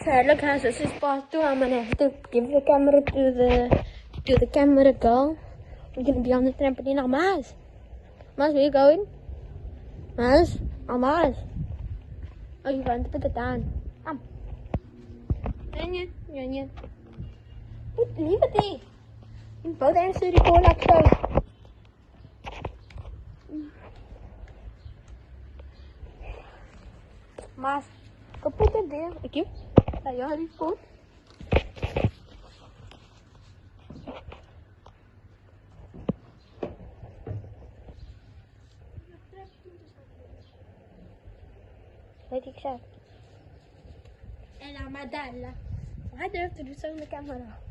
Okay, look guys, this is part 2. I'm gonna have to give the camera to the camera girl. We're gonna be on the trampoline. Oh, Mars, where are you going? Mars, oh Mars. Oh, you want to put it down? Come. Yan. Leave it there. You both answer the call like so. Mars, go put it there. Thank you. Daar jou die voet. Weet ik zelf. En dan Madalla. Hij durft te doen zo in de camera.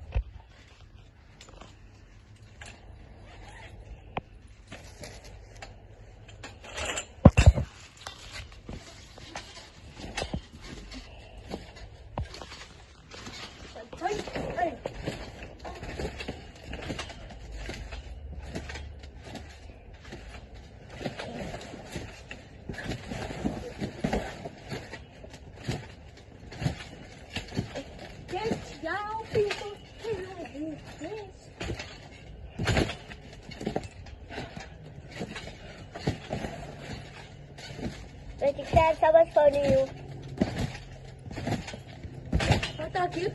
Y'all people cannot do this. But you can't have someone's phone to you. What are you?